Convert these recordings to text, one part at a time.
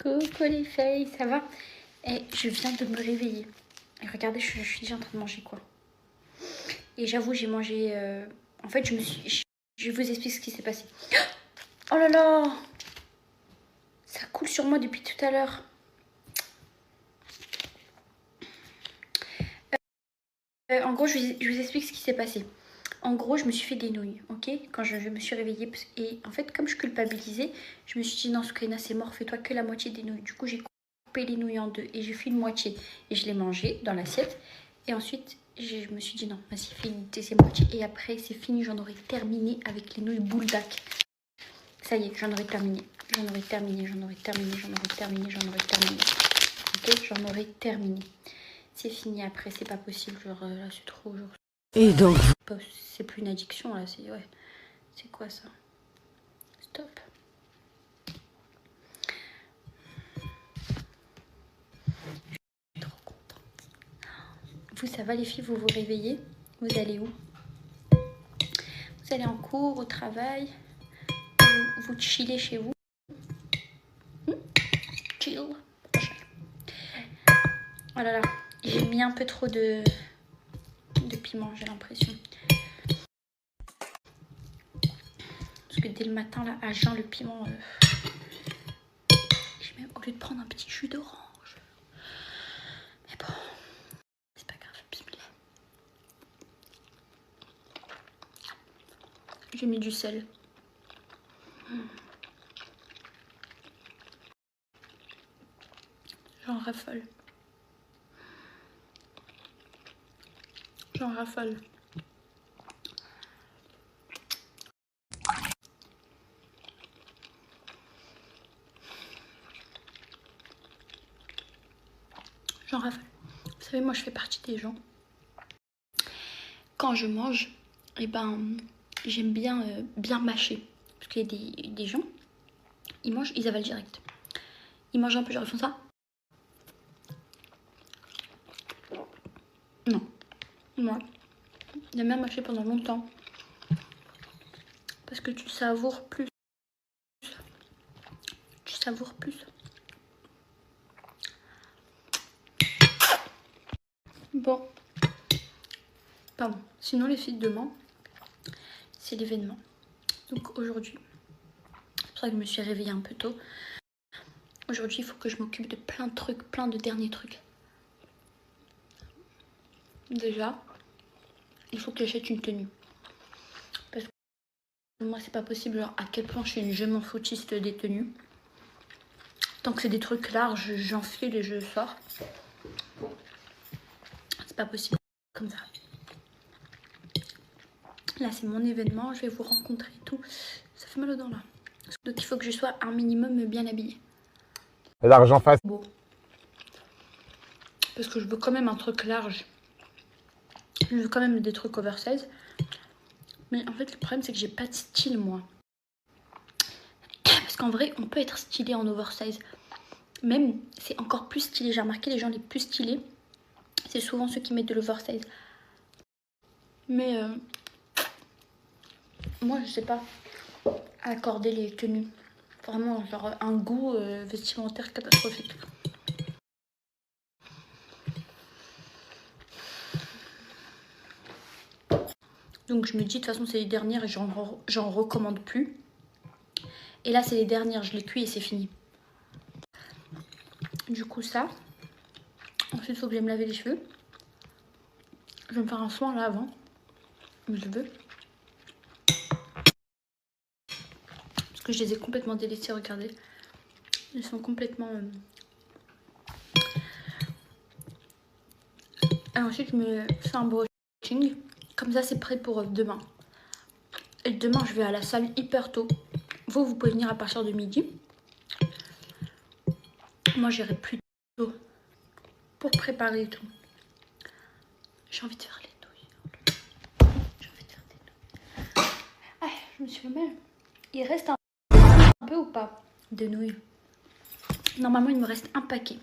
Coucou les filles, ça va? Et je viens de me réveiller. Et regardez, je suis déjà en train de manger quoi. Et j'avoue, j'ai mangé... En fait, je vous explique ce qui s'est passé. Oh là là! Ça coule sur moi depuis tout à l'heure. En gros, je vous explique ce qui s'est passé. En gros, je me suis fait des nouilles, ok? Quand je me suis réveillée. Et en fait, comme je culpabilisais, je me suis dit non, Soukaina, c'est mort, fais-toi que la moitié des nouilles. Du coup, j'ai coupé les nouilles en deux et j'ai fait une moitié. Et je l'ai mangée dans l'assiette. Et ensuite, je me suis dit non, vas-y, fais une deuxième moitié. Et après, c'est fini, j'en aurais terminé avec les nouilles bouldak. Ça y est, j'en aurais terminé. J'en aurais terminé. Ok, j'en aurais terminé. C'est fini après, c'est pas possible. Genre là, c'est trop. Genre... Et donc c'est plus une addiction là, c'est ouais. C'est quoi ça? Stop. Je suis trop contente. Vous, ça va les filles, vous vous réveillez? Vous allez où? Vous allez en cours, au travail? Vous chillez chez vous? Chill. Oh là là, j'ai mis un peu trop de piment, j'ai l'impression. Parce que dès le matin, là, à jeun, le piment... Même, au lieu de prendre un petit jus d'orange. Mais bon, c'est pas grave, bismillah. J'ai mis du sel. J'en raffole. J'en raffole. J'en raffole. Vous savez, moi, je fais partie des gens. Quand je mange, eh ben, j'aime bien, bien mâcher. Parce qu'il y a des gens, ils mangent, ils avalent direct. Ils mangent un peu, genre, ils font ça. Non. Moi, j'aime bien mâcher pendant longtemps. Parce que tu savoures plus. Tu savoures plus. Bon. Pardon. Sinon, les filles, demain, c'est l'événement. Donc aujourd'hui, c'est pour ça que je me suis réveillée un peu tôt. Aujourd'hui, il faut que je m'occupe de plein de trucs, plein de derniers trucs. Déjà, il faut que j'achète une tenue. Parce que moi, c'est pas possible, genre, à quel point je m'en foutiste des tenues. Tant que c'est des trucs larges, j'enfile et je sors. C'est pas possible comme ça. Là, c'est mon événement, je vais vous rencontrer et tout. Ça fait mal aux dents là. Donc, il faut que je sois un minimum bien habillée. l'argent facile. Bon. Parce que je veux quand même un truc large. Je veux quand même des trucs oversize. Mais en fait, le problème, c'est que j'ai pas de style, moi. Parce qu'en vrai, on peut être stylé en oversize. Même, c'est encore plus stylé. J'ai remarqué, les gens les plus stylés, c'est souvent ceux qui mettent de l'oversize. Mais moi, je sais pas accorder les tenues. Vraiment, genre un goût vestimentaire catastrophique. Donc je me dis, de toute façon, c'est les dernières et j'en recommande plus. Et là, c'est les dernières, je les cuis et c'est fini. Du coup, ça. Ensuite, il faut que j'aille me laver les cheveux. Je vais me faire un soin là avant. Mais je veux. Parce que je les ai complètement délaissés, regardez. Ils sont complètement... Et ensuite, je me fais un brushing. Comme ça, c'est prêt pour demain. Et demain, je vais à la salle hyper tôt. Vous pouvez venir à partir de midi. Moi, j'irai plus tôt pour préparer et tout. J'ai envie de faire les nouilles. J'ai envie de faire des nouilles. Ah, je me suis fait mal. Il reste un peu ou pas de nouilles? Normalement, il me reste un paquet.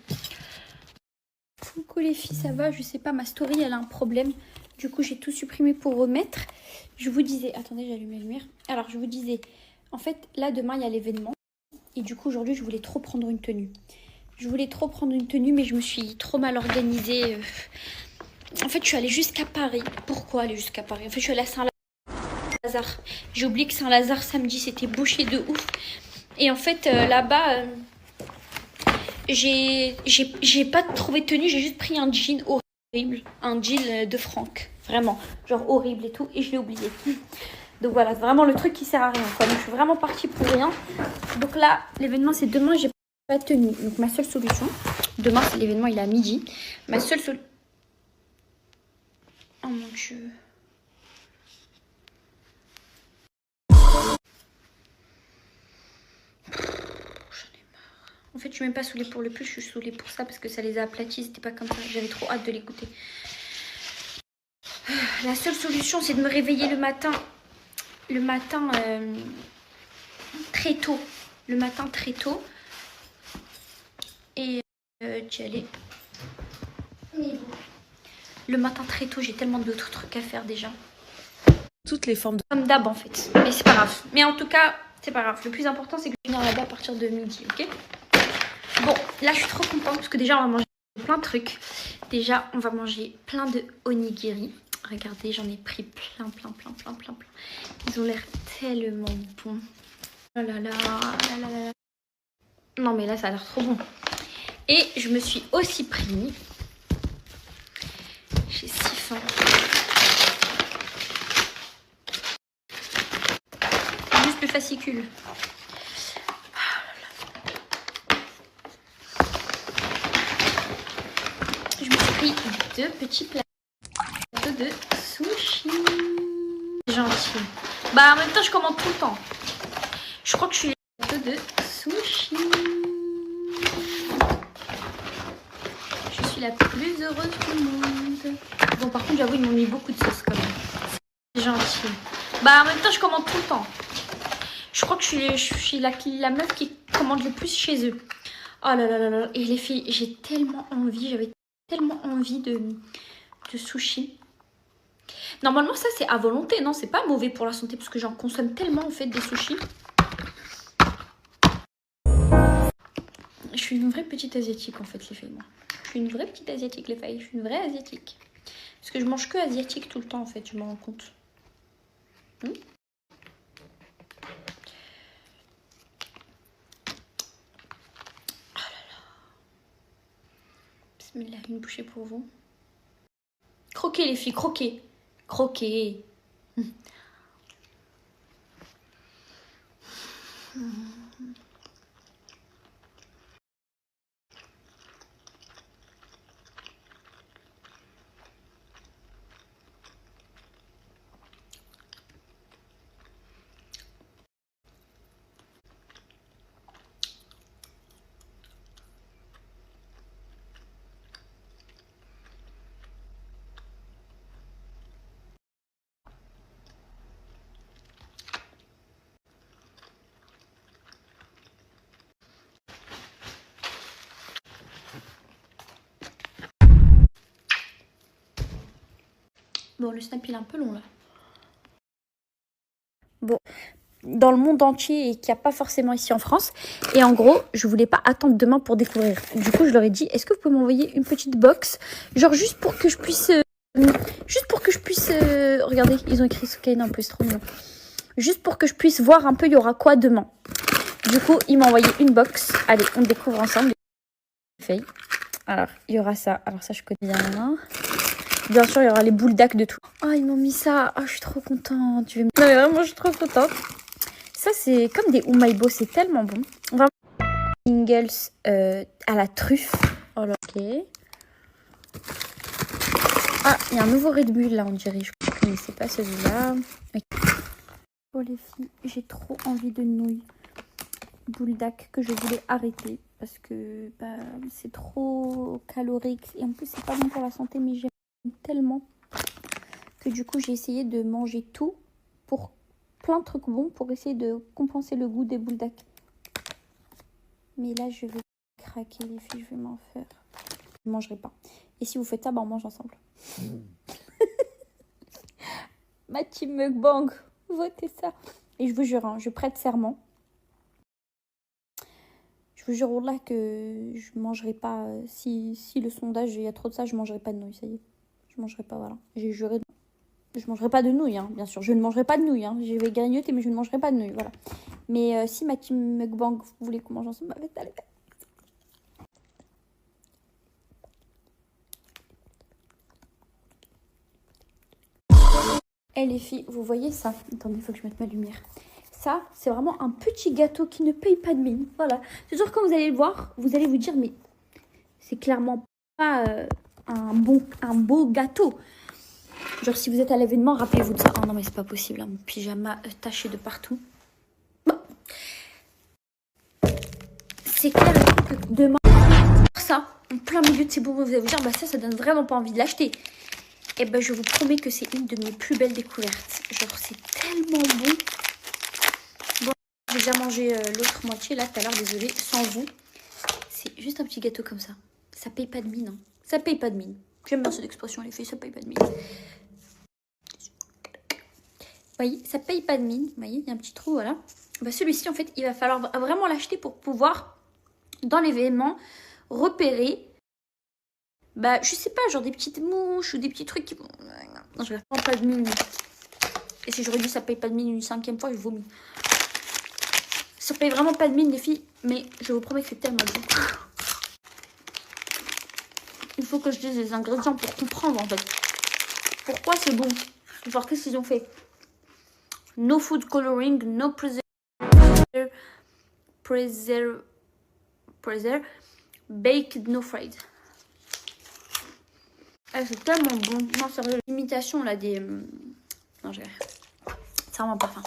Coucou les filles, ça va? Je sais pas, ma story, elle a un problème. Du coup, j'ai tout supprimé pour remettre. Je vous disais... Attendez, j'allume la lumière. Alors, je vous disais... En fait, là, demain, il y a l'événement. Et du coup, aujourd'hui, je voulais trop prendre une tenue. Mais je me suis trop mal organisée. En fait, je suis allée jusqu'à Paris. Pourquoi aller jusqu'à Paris? En fait, je suis allée à Saint-Lazare. J'ai oublié que Saint-Lazare, samedi, c'était bouché de ouf. Et en fait, là-bas, j'ai pas trouvé de tenue. J'ai juste pris un jean horrible. Un jean de Franck. Vraiment. Genre horrible et tout. Et je l'ai oublié. Donc voilà, c'est vraiment le truc qui sert à rien, quoi. Donc je suis vraiment partie pour rien. Donc là, l'événement, c'est demain. J'ai pas de tenue. Donc ma seule solution... Demain, c'est l'événement, il est à midi. Ma seule solution... Oh mon Dieu. En fait, je suis même pas saoulée pour le plus, je suis saoulée pour ça parce que ça les a aplatis, c'était pas comme ça. J'avais trop hâte de les goûter. La seule solution, c'est de me réveiller le matin. Très tôt. Le matin très tôt. Et d'y aller. Le matin très tôt, j'ai tellement d'autres trucs à faire déjà. Toutes les formes de... Comme d'hab en fait. Mais c'est pas grave. Mais en tout cas, c'est pas grave. Le plus important, c'est que je viens là-bas à partir de midi, ok? Bon, là, je suis trop contente parce que déjà, on va manger plein de trucs. Déjà, on va manger plein de onigiri. Regardez, j'en ai pris plein. Ils ont l'air tellement bons. Oh là là. Non, mais là, ça a l'air trop bon. Et je me suis aussi pris... J'ai si faim. Juste le fascicule. Je me suis pris 2 petits plateaux de sushi. Gentil. Bah en même temps je commande tout le temps. Je crois que je suis les plateaux de sushi. Je suis la plus heureuse du monde. Bon par contre j'avoue ils m'ont mis beaucoup de sauce quand même. C'est gentil. Bah en même temps je commande tout le temps. Je crois que je suis la meuf qui commande le plus chez eux. Oh là là là là. Et les filles, j'ai tellement envie, j'avais tellement envie de sushi. Normalement ça c'est à volonté, non? C'est pas mauvais pour la santé parce que j'en consomme tellement en fait des sushis. Je suis une vraie petite asiatique en fait les filles. Moi. Je suis une vraie petite asiatique les filles. Je suis une vraie asiatique. Parce que je mange que asiatique tout le temps en fait, je me rends compte. Bismillah, une bouchée pour vous. Croquez les filles, croquez. Croquez. Bon, le snap il est un peu long là. Bon, dans le monde entier et qu'il n'y a pas forcément ici en France. Et en gros, je voulais pas attendre demain pour découvrir. Du coup, je leur ai dit, est-ce que vous pouvez m'envoyer une petite box? Genre juste pour que je puisse... regardez, ils ont écrit Soukaina en plus, trop mignon. Juste pour que je puisse voir un peu il y aura quoi demain. Du coup, ils m'ont envoyé une box. Allez, on découvre ensemble. Alors, il y aura ça. Alors ça, je connais bien. Bien sûr, il y aura les boules d'ac de tout. Oh, ils m'ont mis ça. Oh, je suis trop contente. Non, mais vraiment, je suis trop contente. Ça, c'est comme des Umaibo. C'est tellement bon. Vraiment. Ingles à la truffe. Oh là, ok. Ah, il y a un nouveau Red Bull là, on dirait. Je ne connaissais pas celui-là. Okay. Oh les filles, j'ai trop envie de nouilles. Boules d'ac que je voulais arrêter. Parce que bah, c'est trop calorique. Et en plus, c'est pas bon pour la santé, mais j'aime tellement que du coup j'ai essayé de manger tout pour plein de trucs bons pour essayer de compenser le goût des boules d'ac. Mais là je vais craquer les filles, je vais m'en faire. Je ne mangerai pas. Et si vous faites ça, bah on mange ensemble. Ma team mukbang, votez ça. Et je vous jure, hein, je prête serment Je vous jure, Wallah, que je mangerai pas. Si le sondage, il y a trop de ça, je mangerai pas de nouilles, ça y est. Je mangerai pas, voilà. J'ai juré. Je mangerai pas de nouilles, hein, bien sûr. Je ne mangerai pas de nouilles. Hein. Je vais grignoter, mais je ne mangerai pas de nouilles, voilà. Mais si ma team mukbang, vous voulez qu'on mange ensemble, allez. Eh les filles, vous voyez ça? Attendez, il faut que je mette ma lumière. Ça, c'est vraiment un petit gâteau qui ne paye pas de mine. Voilà. C'est sûr, quand vous allez le voir, vous allez vous dire, mais c'est clairement pas un beau gâteau. Genre, si vous êtes à l'événement, rappelez-vous de ça. Oh non, mais c'est pas possible, hein, mon pyjama taché de partout. Bon. C'est clair que demain, ça, en plein milieu de ces bonbons, vous allez vous dire, bah ça donne vraiment pas envie de l'acheter. Et ben, je vous promets que c'est une de mes plus belles découvertes. Genre, c'est tellement bon. Bon, j'ai déjà mangé l'autre moitié, là, tout à l'heure, désolée, sans vous. C'est juste un petit gâteau comme ça. Ça paye pas de mine, hein. Ça paye pas de mine. J'aime bien cette expression, les filles, ça paye pas de mine. Vous voyez, ça paye pas de mine. Vous voyez, il y a un petit trou, voilà. Bah, celui-ci, en fait, il va falloir vraiment l'acheter pour pouvoir, dans l'événement, repérer, bah, je sais pas, genre des petites mouches ou des petits trucs qui vont... Non, je vais faire pas de mine. Et si j'aurais dit ça paye pas de mine une 5e fois, je vomis. Ça paye vraiment pas de mine, les filles, mais je vous promets que c'est tellement bon. Il faut que je dise les ingrédients pour comprendre, en fait. Pourquoi c'est bon? Genre, qu'est-ce qu'ils ont fait? No food coloring, no baked, no fried. Ah, c'est tellement bon. Non, sérieux, l'imitation là des... Non, j'ai... C'est vraiment pas fin.